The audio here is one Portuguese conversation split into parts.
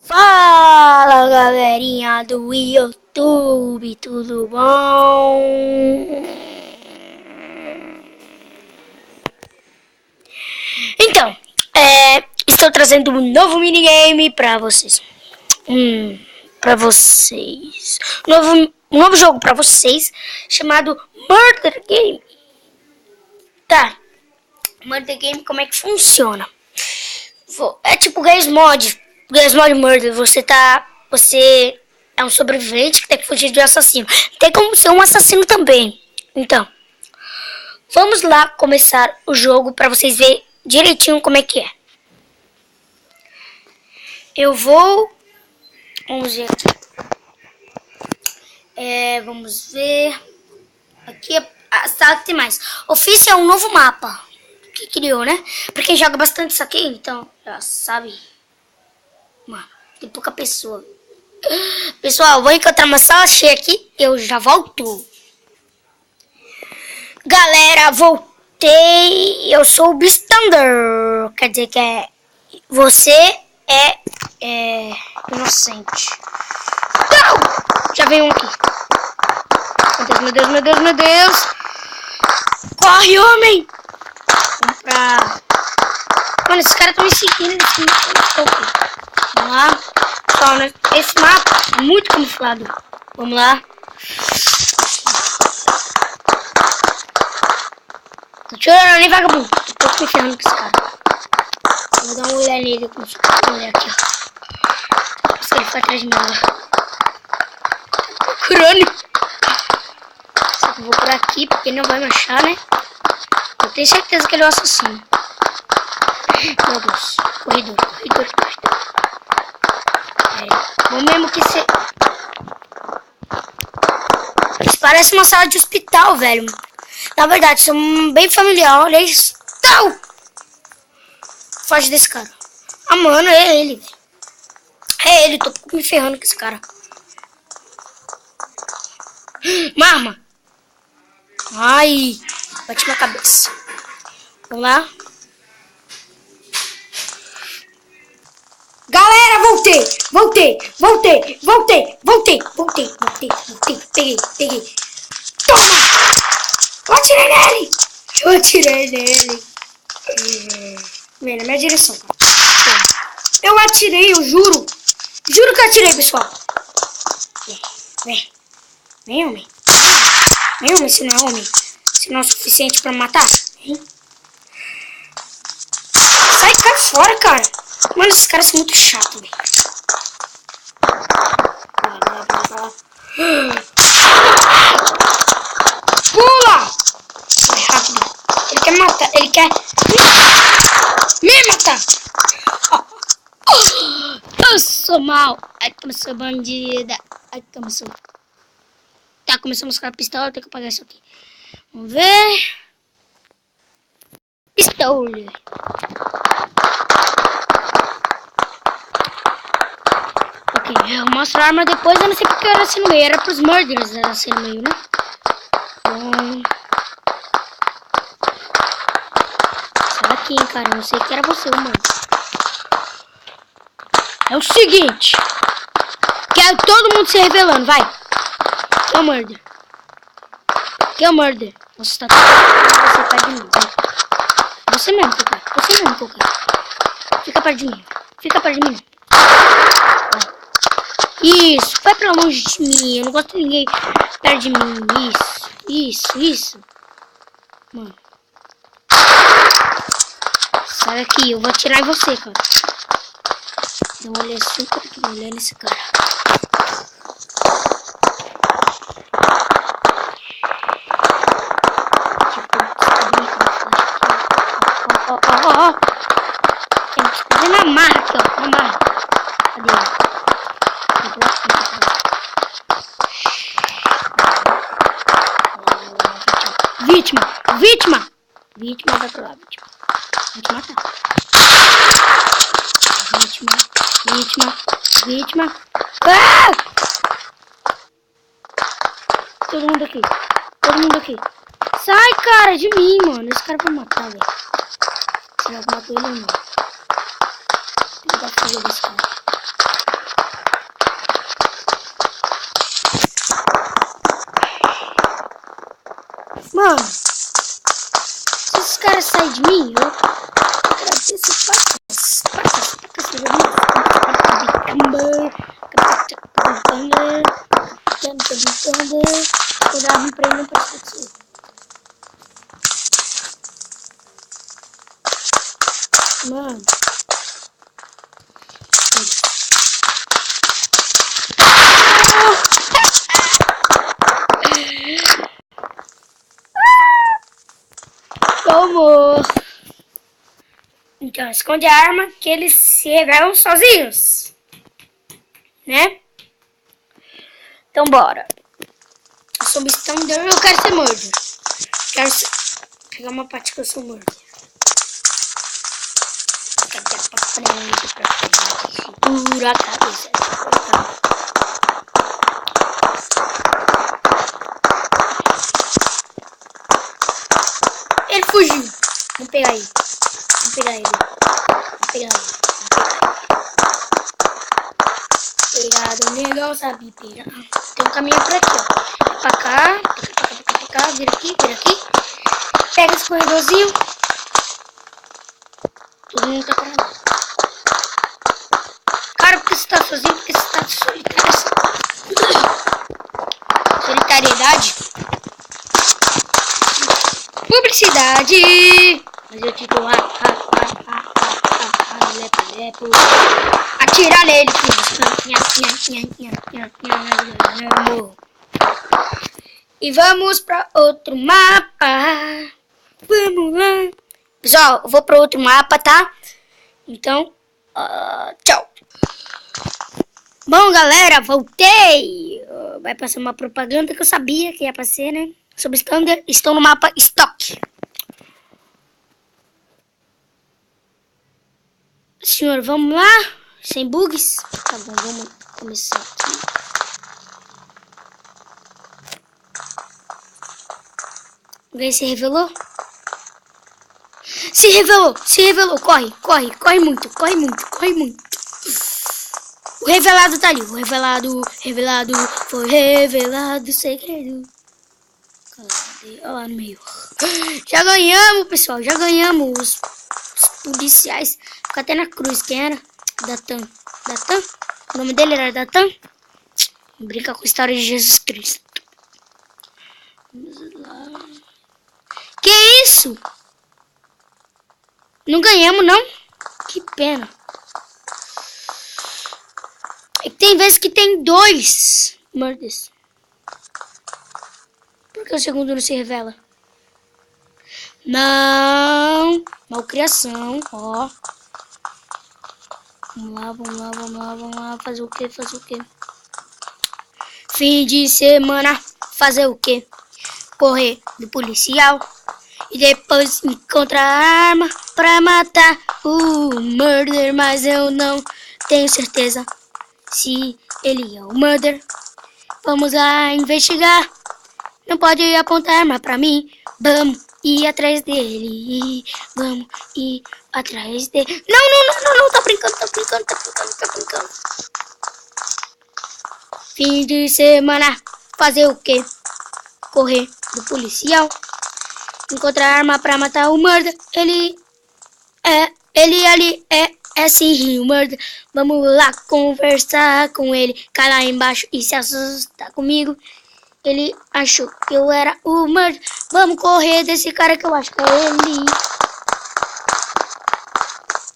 Fala, galerinha do YouTube, tudo bom? Então, estou trazendo um novo minigame pra vocês. Um novo jogo pra vocês, chamado Murder Game. Tá, Murder Game, como é que funciona? É tipo Games Mod Murder. Você é um sobrevivente que tem que fugir de um assassino. Tem como ser um assassino também. Então, vamos lá começar o jogo para vocês verem direitinho como é que é. Vamos ver aqui. Vamos ver. Aqui a sala que tem mais. Ofício é um novo mapa que criou, né? Pra quem joga bastante isso aqui, então já sabe. Mano, tem pouca pessoa. Pessoal, vou encontrar uma sala cheia aqui. Eu já volto. Galera, voltei. Eu sou o Beastthunder. Quer dizer que você é inocente. Não! Já veio um aqui. Meu Deus. Corre, homem. Mano, esses caras estão me seguindo. Vamos lá. Pessoal, né? Esse mapa é muito camuflado. Vamos lá. Tô te olhando ali, vagabundo. Tô me ferrando com esse cara. Vou dar uma olhada nele. Olha aqui, ó. Se ele foi atrás de mim, ó. Procurando. Só que eu vou por aqui, porque ele não vai me achar, né? Eu tenho certeza que ele é o assassino. Meu Deus. Corredor. Bom mesmo que você... Isso parece uma sala de hospital, velho. Na verdade, são bem familiar. Olha isso. Não! Foge desse cara. Ah, mano, é ele, velho. É ele, tô me ferrando com esse cara. Marma! Ai! Bate na cabeça. Vamos lá. Galera, voltei. Peguei. Toma! Eu atirei nele. Vem na minha direção. Eu atirei, eu juro. Juro que eu atirei, pessoal. Vem, homem. Vem, homem, se não é homem. Se não é o suficiente pra matar. Vem. Sai fora, cara. Mano, esses caras são muito chatos, velho. Pula! Vai rápido. Ele quer matar. Ele quer me matar. Eu sou mal. Ai, como eu sou bandida. Ai, como eu sou... Tá, começamos com a pistola. Eu tenho que apagar isso aqui. Vamos ver. Pistola. Eu mostro a arma depois, eu não sei porque era assim no meio. Era pros murderers, era assim no meio, né? Bom. Sai daqui, hein, cara. Eu não sei que era você, mano. É o seguinte. Quero todo mundo se revelando, vai. Que é o murder? Que é o murder? Nossa, tá tudo. Você perto de mim, vai. Você mesmo, Fica perto de mim. Isso, vai pra longe de mim. Eu não gosto de ninguém perto de mim. Isso. Mano. Sai daqui, eu vou atirar em você, cara. Dá uma olhada assim, tô olhando esse cara. Ó. Tem que fazer na marra aqui, ó. Na marra. Cadê ele? Vítima vai pra lá, vítima. Vou te matar. Vítima. Ah! Todo mundo aqui. Sai, cara, de mim, mano. Esse cara vai matar, velho. Será que matou ele ou não? Vou dar fogo desse cara. esconde a arma que eles se revelam sozinhos. Né? Então bora. Eu sou Thunder, eu quero ser Murder. Quero ser... pegar uma parte que eu sou Murder. Cadê pra frente, pra frente? Segura a cabeça. Ele fugiu. Vamos pegar ele. Vamos pegar ele. Vamos pegar ele. Obrigado, negão, sabe pegar. Tem um caminho por aqui, ó. Pra cá, pra cá, vira aqui, vira aqui. Pega esse corredorzinho. Todo mundo tá correndo. Cara, por que você tá sozinho? Por que você tá solitário? Solitariedade. Publicidade. Mas eu te dou lepo. Atira nele, filho. E vamos pra outro mapa. Vamos lá. Pessoal, eu vou pra outro mapa, tá? Então, tchau. Bom, galera, voltei. Vai passar uma propaganda que eu sabia que ia passar, né? Sobre Thunder, estou no mapa Stock. Senhor, vamos lá? Sem bugs? Tá bom, vamos começar aqui. Alguém se revelou? Se revelou. Corre muito. O revelado tá ali. O revelado. Foi revelado o segredo. Cadê? Olha lá no meio. Já ganhamos, pessoal. Já ganhamos os policiais. Fica até na cruz. Quem era? Datan? O nome dele era Datan? Brinca com a história de Jesus Cristo. Vamos lá. Que isso? Não ganhamos, não? Que pena. É que tem vezes que tem 2 murders. Por que o segundo não se revela? Não. Malcriação, ó. Vamos lá. Fazer o quê? Fim de semana. Fazer o quê? Correr do policial. E depois encontrar a arma pra matar o murder. Mas eu não tenho certeza se ele é o murder. Vamos lá investigar. Não pode apontar arma pra mim. Vamos ir atrás dele. Não. Tá brincando. Fim de semana. Fazer o quê? Correr do policial. Encontrar arma pra matar o murder. Ele é sim o murder. Vamos lá conversar com ele. Cai lá embaixo e se assustar comigo. Ele achou que eu era o murder. Vamos correr desse cara que eu acho que é ele.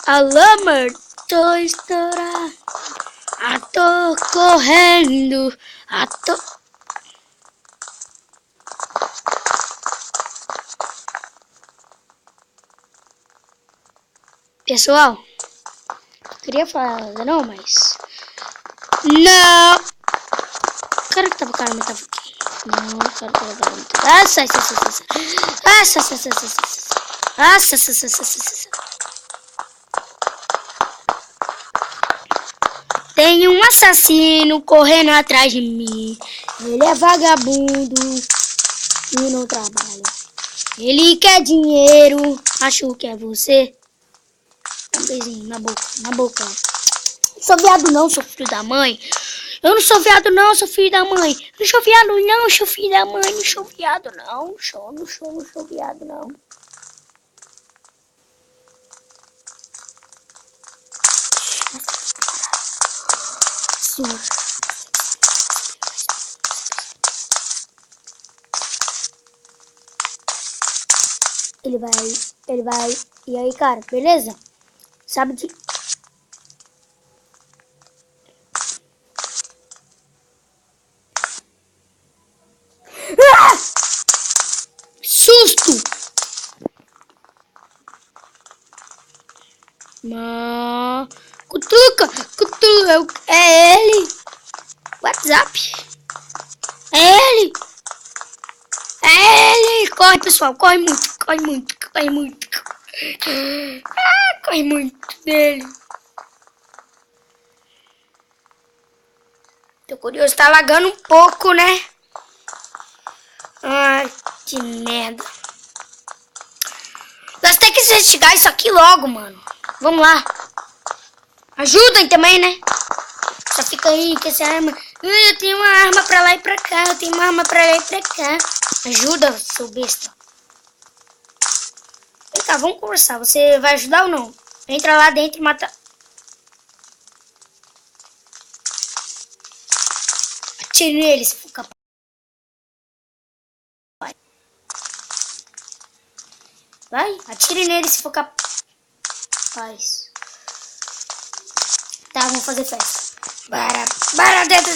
Alô, murder. Tô estourado. Tô correndo. Pessoal, eu queria falar nada não, mas... Não! O cara que tava com a arma tava aqui. Não, o cara que tava com a arma tava... Sai. Tem um assassino correndo atrás de mim. Ele é vagabundo e não trabalha. Ele quer dinheiro. Acho que é você. Um beijinho na boca. Não sou viado não, sou filho da mãe. Eu não sou viado não, sou filho da mãe. Não sou viado não, sou filho da mãe. Não sou viado não, não sou viado não. Senhor. Ele vai. E aí, cara, beleza? Sabe de... Ah! Susto! Cutuca. É ele. WhatsApp. É ele. É ele. Corre, pessoal. Corre muito. Corre muito dele. Tô curioso. Tá lagando um pouco, né? Ai, que merda. Nós temos que investigar isso aqui logo, mano. Vamos lá. Ajudem também, né? Só fica aí com essa arma. Eu tenho uma arma pra lá e pra cá. Ajuda, seu besta. Vem cá, vamos conversar. Você vai ajudar ou não? Entra lá dentro e mata. Atire nele, se for capaz. Vai, atire nele se for capaz. Tá, vamos fazer festa. Para dentro.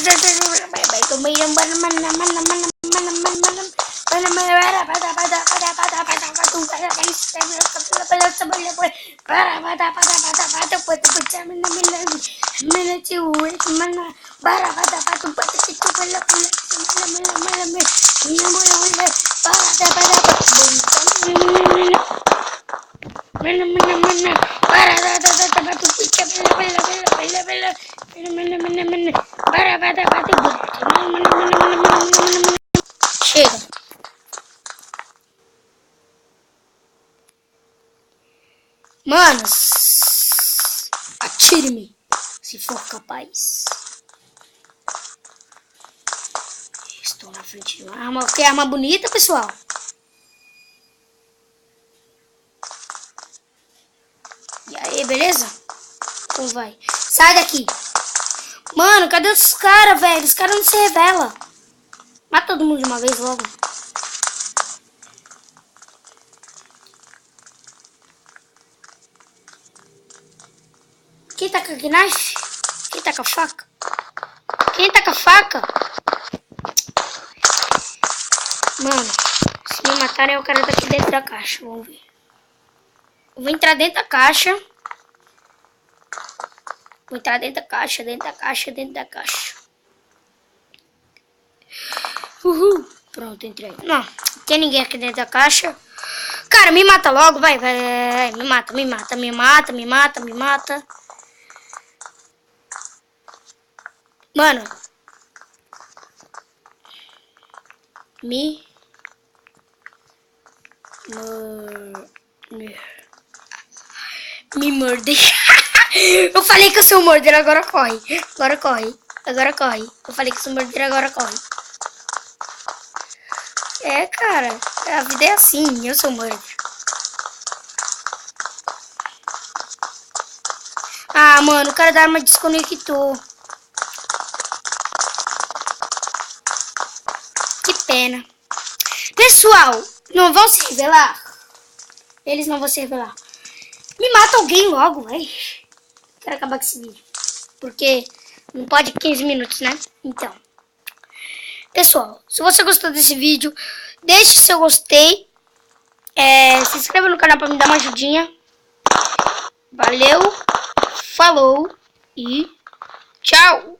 Chega. Manos, atire-me se for capaz. Estou na frente de uma arma. Que arma bonita, pessoal. E aí, beleza? Então vai. Sai daqui. Mano, cadê os caras, velho? Os caras não se revelam. Mata todo mundo de uma vez logo. Quem tá com a knife? Quem tá com a faca? Mano, se me matarem é o cara daqui dentro da caixa. Vamos ver. Eu vou entrar dentro da caixa. Dentro da caixa. Uhul. Pronto, entrei. Não tem ninguém aqui dentro da caixa. Cara, me mata logo, vai. Me mata. Mano. Me morde. Eu falei que eu sou morder, agora corre. Eu falei que eu sou morder, agora corre. É, cara. A vida é assim, eu sou morder. Ah, mano, o cara da arma desconectou. Que pena. Pessoal, não vão se revelar? Eles não vão se revelar. Me mata alguém logo, velho. Quero acabar com esse vídeo. Porque não pode 15 minutos, né? Então. Pessoal, se você gostou desse vídeo, deixe seu gostei. Se inscreva no canal pra me dar uma ajudinha. Valeu. Falou. E tchau.